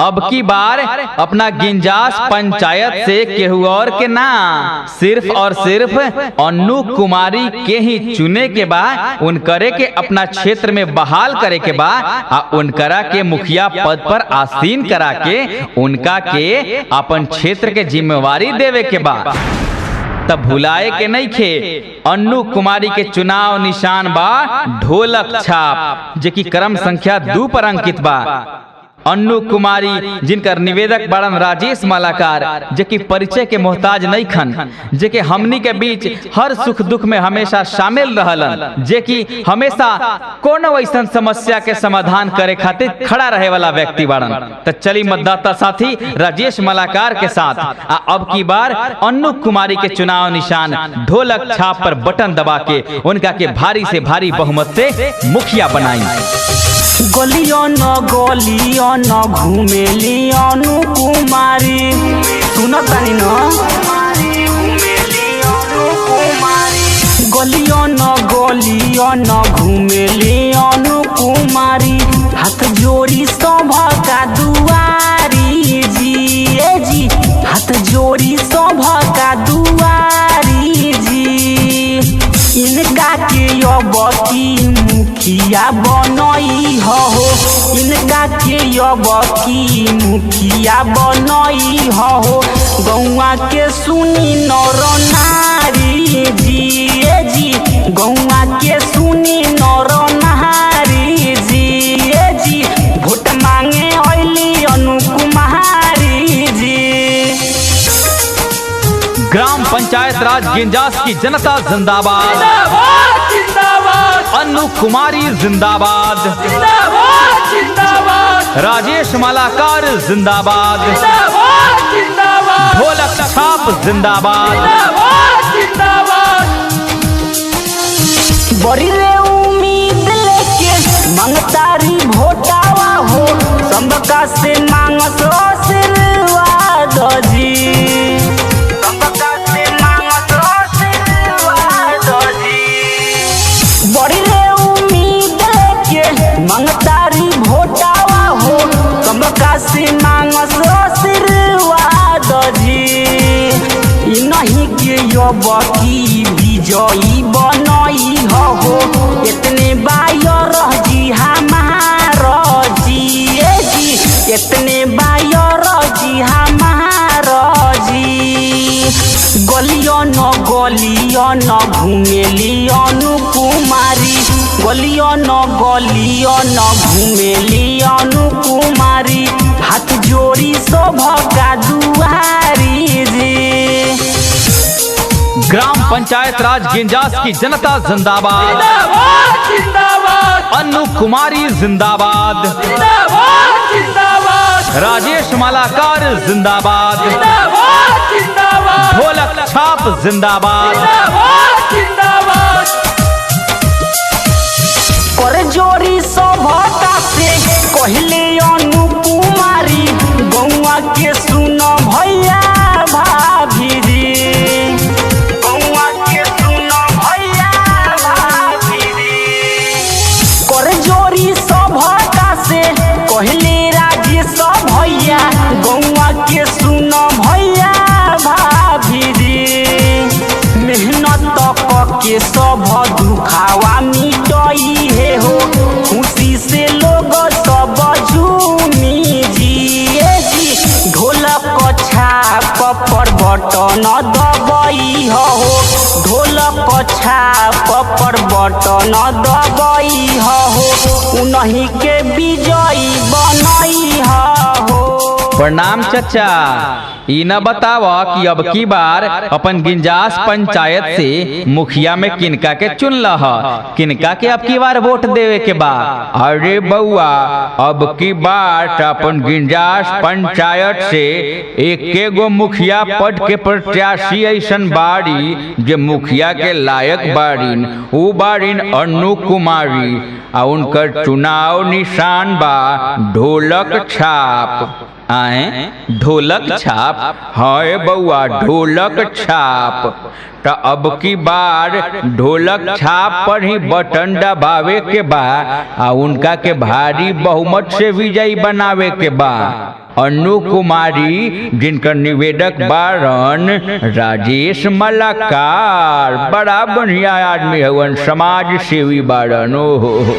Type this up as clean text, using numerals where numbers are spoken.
अब की बार अपना गिंजास पंचायत से केहू और के ना, सिर्फ और सिर्फ अन्नू कुमारी के ही चुने के बाद उनकरे के अपना क्षेत्र में बहाल करे के बाद आ उनकरा के मुखिया पद पर आसीन करा के उनका के अपन क्षेत्र के जिम्मेवारी देवे के बाद। तब भुलाए के नहीं खे अन्नू कुमारी के चुनाव निशान बा ढोलक छाप, जे की क्रम संख्या 2 पर अंकित बा। अन्नू कुमारी जिनकर निवेदक बड़न राजेश मालाकार, जे की परिचय के मोहताज नहीं खन, जे के हमनी के बीच हर सुख दुख में हमेशा शामिल रहलन, जे की हमेशा कोनो ऐसा समस्या के समाधान करे खातिर खड़ा रहे वाला व्यक्ति बड़न। तो चली मतदाता साथी राजेश मालाकार के साथ अब की बार अन्नू कुमारी के चुनाव निशान ढोलक छाप पर बटन दबा के उनका के भारी से भारी बहुमत से मुखिया बनाई। गलियो न घुमेली अन्नू कुमारी, सुन तानी न गलियो न घुमेली अन्नू कुमारी, हाथ जोड़ी सभा का दुआरी जी, ए जी हाथ जोड़ी सभा का दुआरी जी। इनका के अबकी मुखिया बनई हो, इनका के अबकी मुखिया बनई हो, गौआ के सुनी नर नारी जी, ए जी गौआ के सुनी नर नारी जी, ए जी वोट मांगे अइली अन्नू कुमारी जी। ग्राम पंचायत राज गिंजास की जनता जिंदाबाद, अन्नू कुमारी जिंदाबाद, राजेश मालाकार जिंदाबाद, ढोलक छाप जिंदाबाद। बड़ी रे उम्मीद लेके मंगतारी भोटावा हो, सबका से मांगस आशीर्वाद जी, सबका से मांगस आशीर्वाद जी। बड़ी रे उम्मीद लेके मंगतारी भोटावा हो, सबका से मांगस आशीर्वाद जी। नहीं के अबकी विजयी बनई हो, इतने बायर जी हमार जी, ए जी इतने बायर जी हमार जी। गलियो न घुमेली अन्नू कुमारी, गलियो न घुमेली अन्नू कुमारी, हाथ जोड़ी सभा का दुआरी जी। ग्राम पंचायत राज गिंजास की जनता जिंदाबाद, अन्नू कुमारी जिंदाबाद, राजेश मालाकार जिंदाबाद, ढोलक छाप जिंदाबाद। कर जोड़ी सभा से कहले अन्नू कुमारी, गौआ के सुन भैया भाभी जी, गौआ के सुन भैया भाभी जी। कर जोड़ी सभा से कहले राजेश भैया, गौआ के सुन भैया भाभी जी। मेहनत के सब दुखावा मिटई है हो, खुशी से लोग सब झूमी जी, ए जी ढोलक छाप पर बटन दबई हो, ढोलक छाप पर बटन दबई हो, उन्हीं के विजयी बनई हो। प्रणाम चाचा, ई न बताव कि अब की बार अपन गिंजास पंचायत से मुखिया में किनका के चुन लह, किनका के अब की बार वोट देवे के बा? अरे बउआ, अब की बार अपन गिंजास पंचायत से एके गो मुखिया पद के प्रत्याशी ऐसन बाड़ी जे मुखिया के लायक बाड़ीन, उ बाड़ीन अन्नू कुमारी, आ उनकर चुनाव निशान बा ढोलक छाप। आए ढोलक छाप, हाय बउआ ढोलक छाप। तो अब की बार ढोलक छाप पर ही बटन दबावे के बा आ उनका के भारी बहुमत से विजयी बनावे के बा। अन्नू कुमारी, जिनकर निवेदक बारन राजेश मलाकार। बड़ा बढ़िया आदमी हवन, समाज सेवी बारन। ओहो।